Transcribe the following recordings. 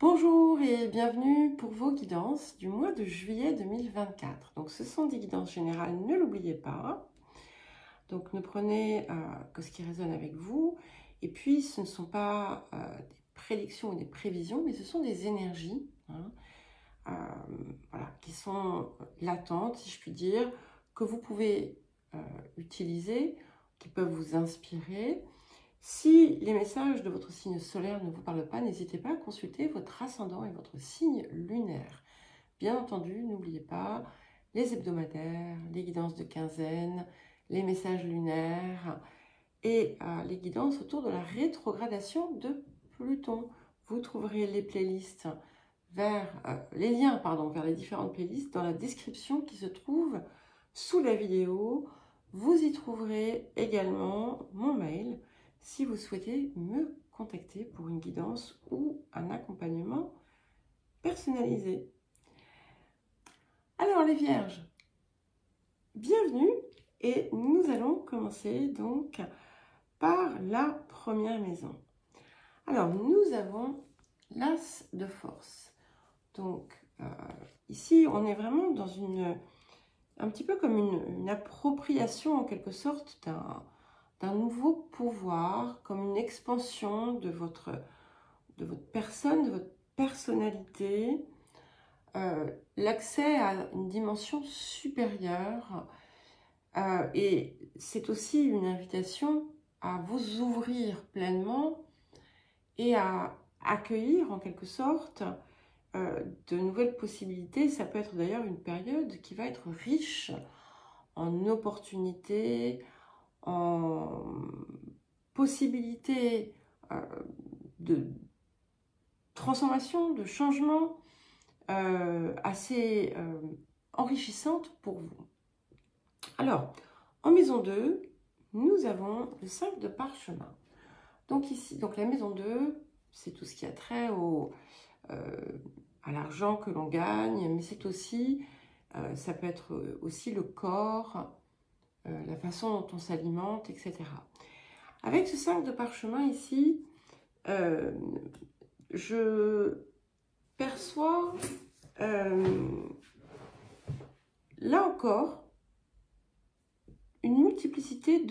Bonjour et bienvenue pour vos guidances du mois de juillet 2024. Donc ce sont des guidances générales, ne l'oubliez pas. Donc ne prenez que ce qui résonne avec vous. Et puis ce ne sont pas des prédictions ou des prévisions, mais ce sont des énergies voilà, qui sont latentes, si je puis dire, que vous pouvez utiliser, qui peuvent vous inspirer. Si les messages de votre signe solaire ne vous parlent pas, n'hésitez pas à consulter votre ascendant et votre signe lunaire. Bien entendu, n'oubliez pas les hebdomadaires, les guidances de quinzaine, les messages lunaires et les guidances autour de la rétrogradation de Pluton. Vous trouverez les playlists les liens vers les différentes playlists dans la description qui se trouve sous la vidéo. Vous y trouverez également mon mail si vous souhaitez me contacter pour une guidance ou un accompagnement personnalisé. Alors les vierges, bienvenue et nous allons commencer donc par la première maison. Alors nous avons l'As de force. Donc ici on est vraiment dans un petit peu comme une appropriation en quelque sorte d'un nouveau pouvoir, comme une expansion de votre personne, de votre personnalité, l'accès à une dimension supérieure. Et c'est aussi une invitation à vous ouvrir pleinement et à accueillir en quelque sorte de nouvelles possibilités. Ça peut être d'ailleurs une période qui va être riche en opportunités, en possibilités de transformation, de changement assez enrichissante pour vous. Alors, en maison 2, nous avons le 5 de parchemin. Donc ici, la maison 2, c'est tout ce qui a trait à l'argent que l'on gagne, mais c'est aussi, ça peut être aussi le corps, la façon dont on s'alimente, etc. Avec ce 5 de parchemin ici, je perçois, là encore, une multiplicité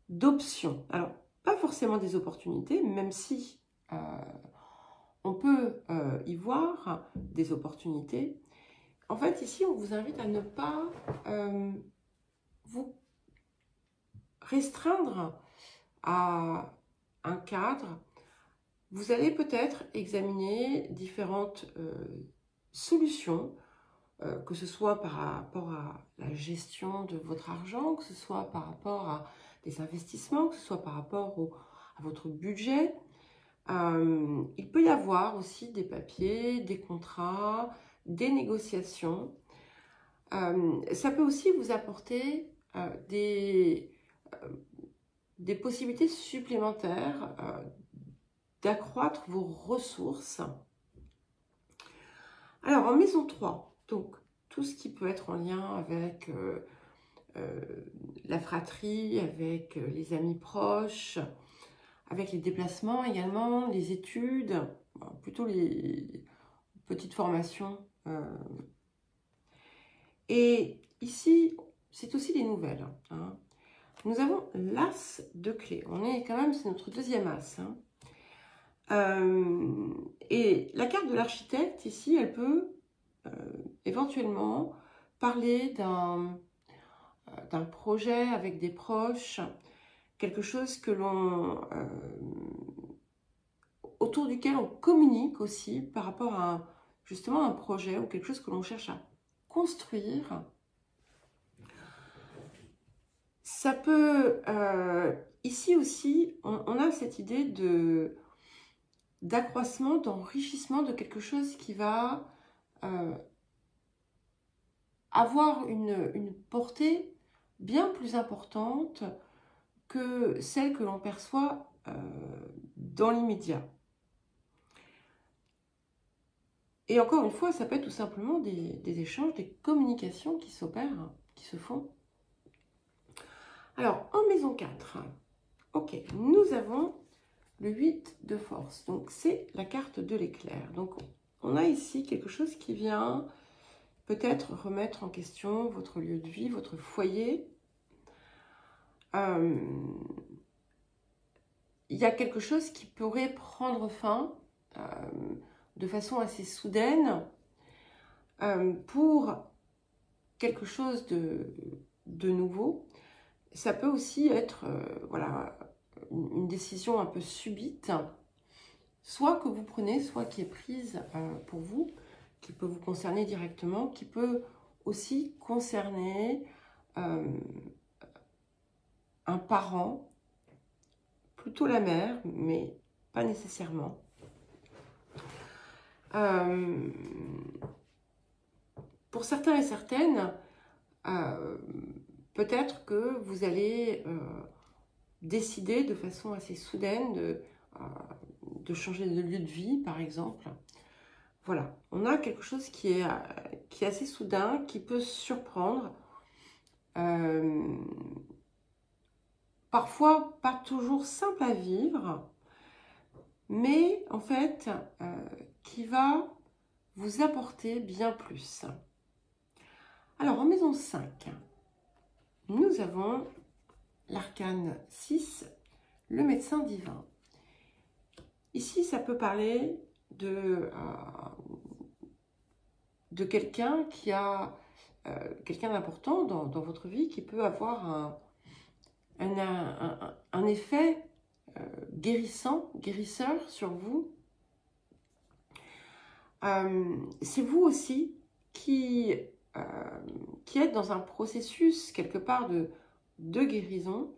d'options. Alors, pas forcément des opportunités, même si on peut y voir des opportunités. En fait, ici, on vous invite à ne pas vous restreindre à un cadre. Vous allez peut-être examiner différentes solutions, que ce soit par rapport à la gestion de votre argent, que ce soit par rapport à des investissements, que ce soit par rapport à votre budget. Il peut y avoir aussi des papiers, des contrats, des négociations. Ça peut aussi vous apporter des possibilités supplémentaires d'accroître vos ressources. Alors, en maison 3, donc tout ce qui peut être en lien avec la fratrie, avec les amis proches, avec les déplacements également, les études, plutôt les petites formations. Et ici, c'est aussi des nouvelles. Hein. Nous avons l'As de clé. On est quand même, c'est notre deuxième As. Hein. Et la carte de l'architecte, ici, elle peut éventuellement parler d'un projet avec des proches, quelque chose que autour duquel on communique aussi par rapport à justement un projet ou quelque chose que l'on cherche à construire. Ça peut, ici aussi, on a cette idée d'accroissement, d'enrichissement de quelque chose qui va avoir une portée bien plus importante que celle que l'on perçoit dans l'immédiat. Et encore une fois, ça peut être tout simplement des échanges, des communications qui s'opèrent, qui se font. Alors, en maison 4, ok, nous avons le 8 de force. Donc, c'est la carte de l'éclair. Donc, on a ici quelque chose qui vient peut-être remettre en question votre lieu de vie, votre foyer. Il y a quelque chose qui pourrait prendre fin de façon assez soudaine pour quelque chose de nouveau. Ça peut aussi être voilà, une décision un peu subite, soit que vous prenez, soit qui est prise pour vous, qui peut vous concerner directement, qui peut aussi concerner un parent, plutôt la mère, mais pas nécessairement. Pour certains et certaines, peut-être que vous allez décider de façon assez soudaine de changer de lieu de vie, par exemple. Voilà, on a quelque chose qui est assez soudain, qui peut surprendre. Parfois, pas toujours simple à vivre, mais en fait, qui va vous apporter bien plus. Alors, en maison 5, nous avons l'arcane 6, le médecin divin. Ici, ça peut parler de quelqu'un qui a quelqu'un d'important dans votre vie, qui peut avoir un effet guérisseur sur vous. C'est vous aussi qui êtes dans un processus quelque part de guérison,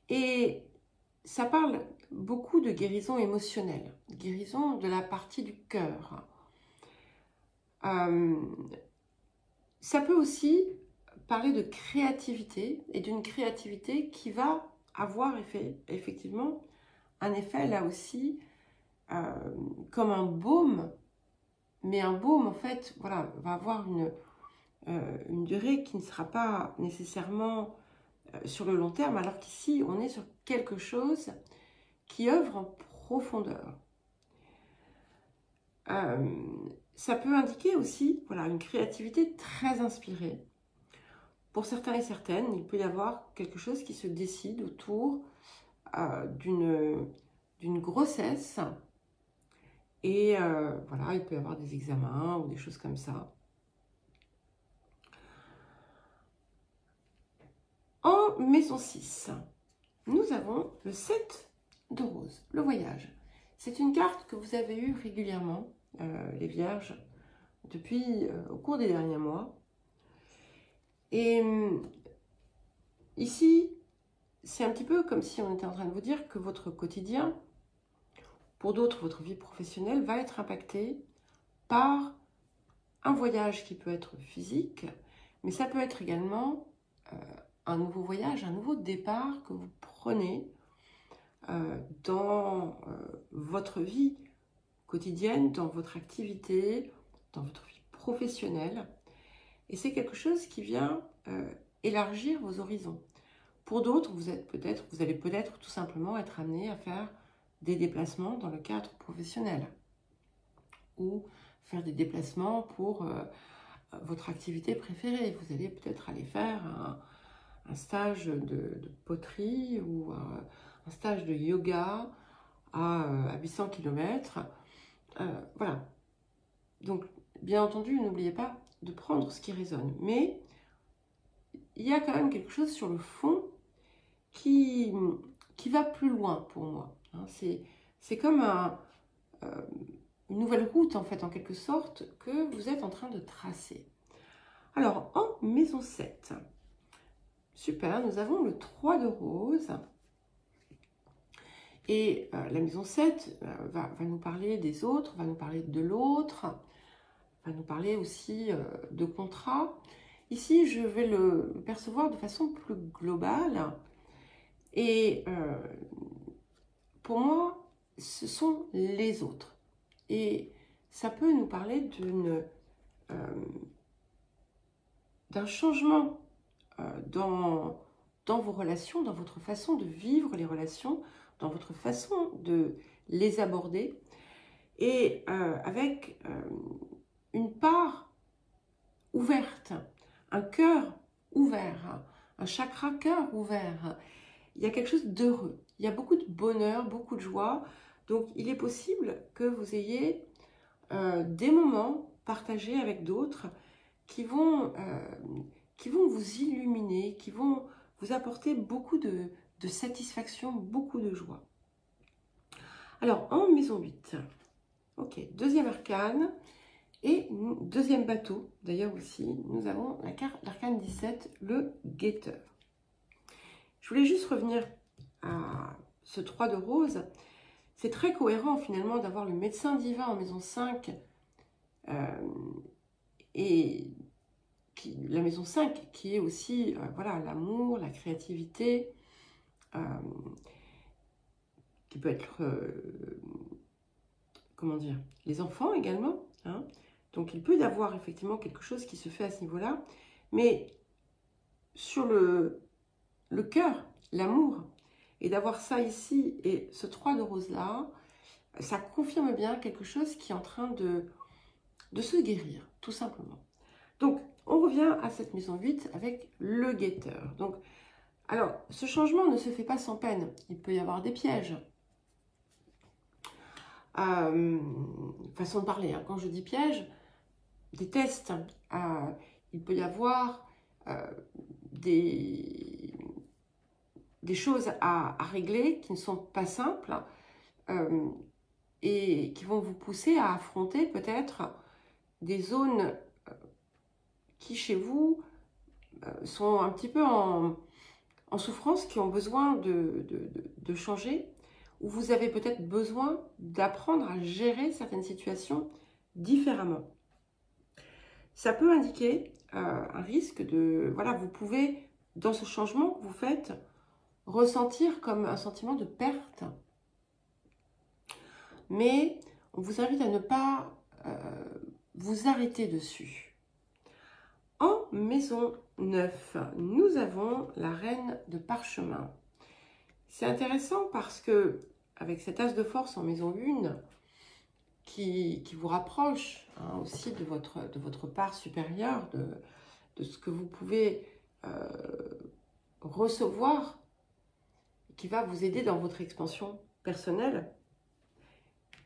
et ça parle beaucoup de guérison émotionnelle, guérison de la partie du cœur. Ça peut aussi parler de créativité, et d'une créativité qui va avoir effectivement un effet là aussi comme un baume, mais un baume en fait voilà, va avoir une durée qui ne sera pas nécessairement sur le long terme, alors qu'ici on est sur quelque chose qui œuvre en profondeur. Ça peut indiquer aussi voilà, une créativité très inspirée. Pour certains et certaines, il peut y avoir quelque chose qui se décide autour d'une grossesse. Et voilà, il peut y avoir des examens ou des choses comme ça. En maison 6, nous avons le 7 de rose, le voyage. C'est une carte que vous avez eue régulièrement, les vierges, depuis au cours des derniers mois. Et ici, c'est un petit peu comme si on était en train de vous dire que votre quotidien, pour d'autres, votre vie professionnelle, va être impactée par un voyage qui peut être physique, mais ça peut être également un nouveau voyage, un nouveau départ que vous prenez dans votre vie quotidienne, dans votre activité, dans votre vie professionnelle. Et c'est quelque chose qui vient élargir vos horizons. Pour d'autres, vous allez peut-être tout simplement être amené à faire des déplacements dans le cadre professionnel ou faire des déplacements pour votre activité préférée. Vous allez peut-être aller faire un stage de poterie ou un stage de yoga à 800 km. Voilà. Donc, bien entendu, n'oubliez pas de prendre ce qui résonne. Mais il y a quand même quelque chose sur le fond qui va plus loin pour moi. Hein. C'est comme une nouvelle route, en fait, en quelque sorte, que vous êtes en train de tracer. Alors, en maison 7, super, nous avons le 3 de rose. Et la maison 7 va nous parler des autres, va nous parler de l'autre, va nous parler aussi de contrat. Ici, je vais le percevoir de façon plus globale. Et pour moi, ce sont les autres. Et ça peut nous parler d'un changement dans dans vos relations, dans votre façon de vivre les relations, dans votre façon de les aborder, et avec une part ouverte, un cœur ouvert, un chakra cœur ouvert. Il y a quelque chose d'heureux, il y a beaucoup de bonheur, beaucoup de joie. Donc il est possible que vous ayez des moments partagés avec d'autres qui vont vous illuminer, qui vont vous apporter beaucoup de satisfaction, beaucoup de joie. Alors, en maison 8, ok, deuxième arcane et deuxième bateau, d'ailleurs aussi, nous avons la carte l'arcane 17, le guetteur. Je voulais juste revenir à ce 3 de rose. C'est très cohérent finalement d'avoir le médecin divin en maison 5 et la maison 5 qui est aussi voilà, l'amour, la créativité, qui peut être, comment dire, les enfants également. Hein. Donc il peut y avoir effectivement quelque chose qui se fait à ce niveau-là, mais sur le cœur, l'amour, et d'avoir ça ici et ce 3 de rose là, ça confirme bien quelque chose qui est en train de se guérir, tout simplement. Donc, on revient à cette maison 8 avec le guetteur. Donc, alors, ce changement ne se fait pas sans peine. Il peut y avoir des pièges. Façon de parler, hein. Quand je dis piège, des tests. Il peut y avoir des choses à régler qui ne sont pas simples et qui vont vous pousser à affronter peut-être des zones qui chez vous sont un petit peu en souffrance, qui ont besoin de changer, ou vous avez peut-être besoin d'apprendre à gérer certaines situations différemment. Ça peut indiquer un risque de... Voilà, vous pouvez, dans ce changement que vous faites, ressentir comme un sentiment de perte. Mais on vous invite à ne pas vous arrêter dessus. En maison 9, nous avons la reine de parchemin. C'est intéressant parce que, avec cet as de force en maison 1, qui vous rapproche hein, aussi de votre part supérieure, de ce que vous pouvez recevoir, qui va vous aider dans votre expansion personnelle.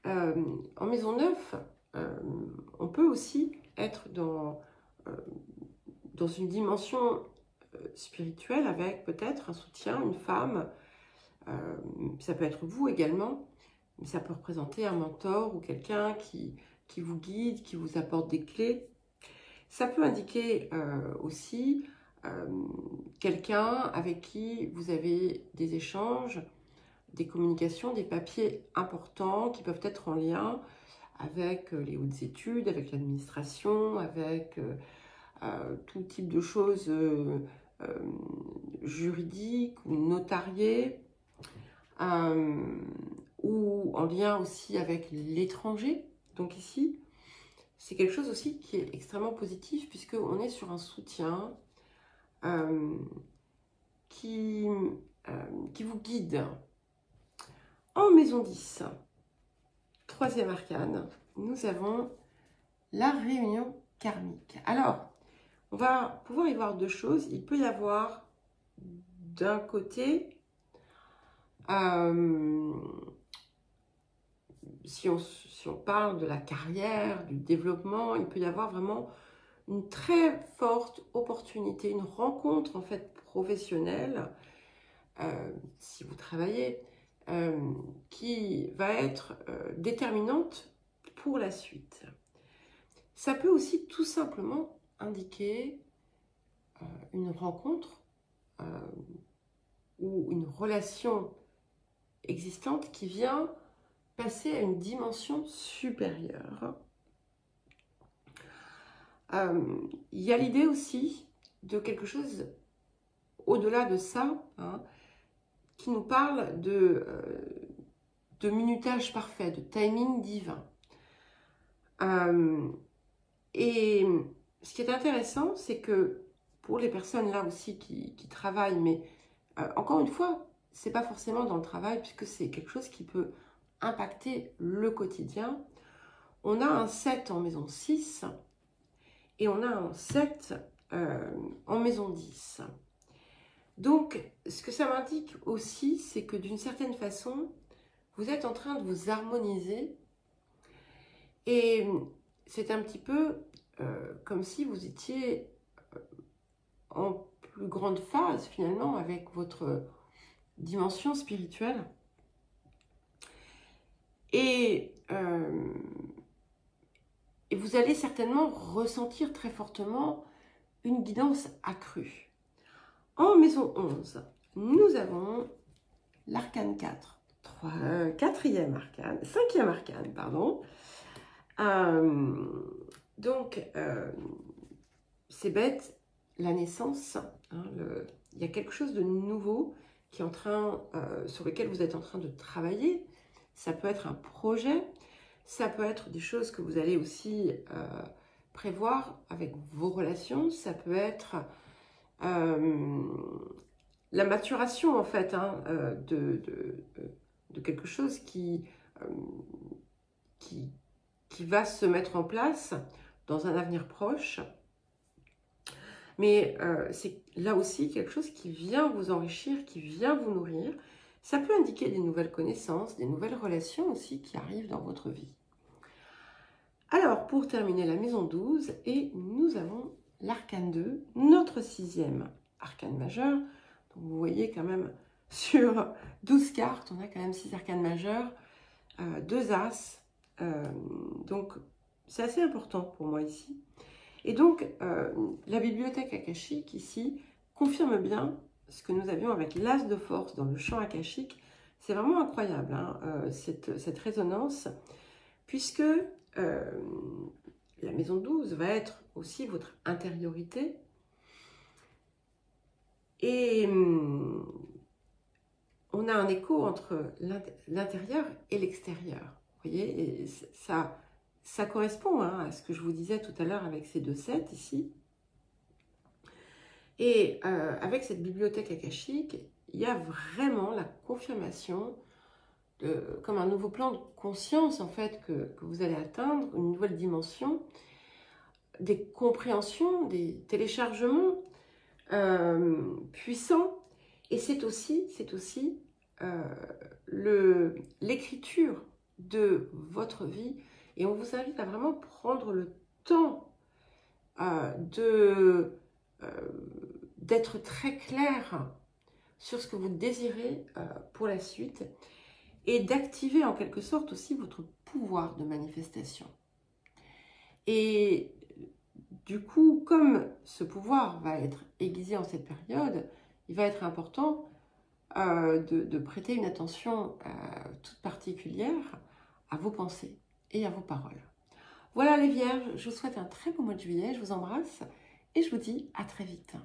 En maison 9, on peut aussi être dans une dimension spirituelle avec peut-être un soutien, une femme. Ça peut être vous également, mais ça peut représenter un mentor ou quelqu'un qui vous guide, qui vous apporte des clés. Ça peut indiquer aussi quelqu'un avec qui vous avez des échanges, des communications, des papiers importants qui peuvent être en lien avec les hautes études, avec l'administration, avec tout type de choses juridiques ou notariées, ou en lien aussi avec l'étranger. Donc ici, c'est quelque chose aussi qui est extrêmement positif puisqu'on est sur un soutien qui vous guide. En maison 10, troisième arcane, nous avons la réunion karmique. Alors, on va pouvoir y voir deux choses. Il peut y avoir d'un côté, si on parle de la carrière, du développement, il peut y avoir vraiment une très forte opportunité, une rencontre en fait professionnelle, si vous travaillez, qui va être déterminante pour la suite. Ça peut aussi tout simplement indiquer une rencontre ou une relation existante qui vient passer à une dimension supérieure. Il y a l'idée aussi de quelque chose au-delà de ça, hein, qui nous parle de minutage parfait, de timing divin. Et ce qui est intéressant, c'est que pour les personnes là aussi qui travaillent, mais encore une fois, c'est pas forcément dans le travail, puisque c'est quelque chose qui peut impacter le quotidien. On a un 7 en maison 6 et on a un 7 en maison 10. Donc, ce que ça m'indique aussi, c'est que d'une certaine façon, vous êtes en train de vous harmoniser et c'est un petit peu comme si vous étiez en plus grande phase finalement avec votre dimension spirituelle. Et vous allez certainement ressentir très fortement une guidance accrue. En maison 11, nous avons l'arcane 4, quatrième arcane, cinquième arcane, pardon. Donc, c'est bête, la naissance, hein, il y a quelque chose de nouveau qui est en train, sur lequel vous êtes en train de travailler. Ça peut être un projet, ça peut être des choses que vous allez aussi prévoir avec vos relations, ça peut être la maturation en fait hein, de quelque chose qui va se mettre en place dans un avenir proche. Mais c'est là aussi quelque chose qui vient vous enrichir, qui vient vous nourrir. Ça peut indiquer des nouvelles connaissances, des nouvelles relations aussi qui arrivent dans votre vie. Alors, pour terminer la maison 12, et nous avons l'arcane 2, notre sixième arcane majeur. Donc, vous voyez quand même sur 12 cartes, on a quand même 6 arcanes majeurs, 2 as. Donc, c'est assez important pour moi ici. Et donc, la bibliothèque akashique ici confirme bien ce que nous avions avec l'as de force dans le champ akashique. C'est vraiment incroyable, hein, cette résonance, puisque la maison 12 va être aussi votre intériorité. Et on a un écho entre l'intérieur et l'extérieur. Vous voyez, et ça correspond hein, à ce que je vous disais tout à l'heure avec ces 2 sets ici. Et avec cette bibliothèque akashique, il y a vraiment la confirmation comme un nouveau plan de conscience en fait que vous allez atteindre, une nouvelle dimension, des compréhensions, des téléchargements puissants. Et c'est aussi l'écriture de votre vie. Et on vous invite à vraiment prendre le temps d'être très clair sur ce que vous désirez pour la suite et d'activer en quelque sorte aussi votre pouvoir de manifestation. Et du coup, comme ce pouvoir va être aiguisé en cette période, il va être important de prêter une attention toute particulière à vos pensées et à vos paroles. Voilà les Vierges, je vous souhaite un très beau mois de juillet, je vous embrasse et je vous dis à très vite.